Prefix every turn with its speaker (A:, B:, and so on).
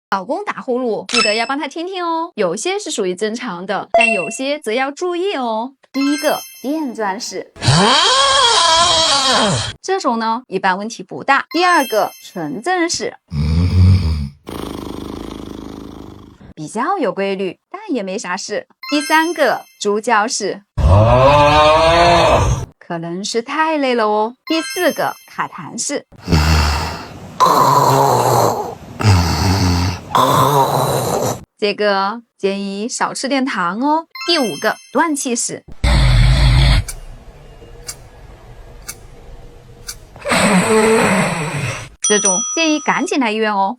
A: 老公打呼噜，记得要帮他听听哦。有些是属于正常的，但有些则要注意哦。第一个，电钻式，这种呢一般问题不大。第二个，纯正式，比较有规律，但也没啥事。第三个，猪叫式，可能是太累了哦。第四个，卡痰式，这个建议少吃点糖哦。第五个，断气式，这种建议赶紧来医院哦。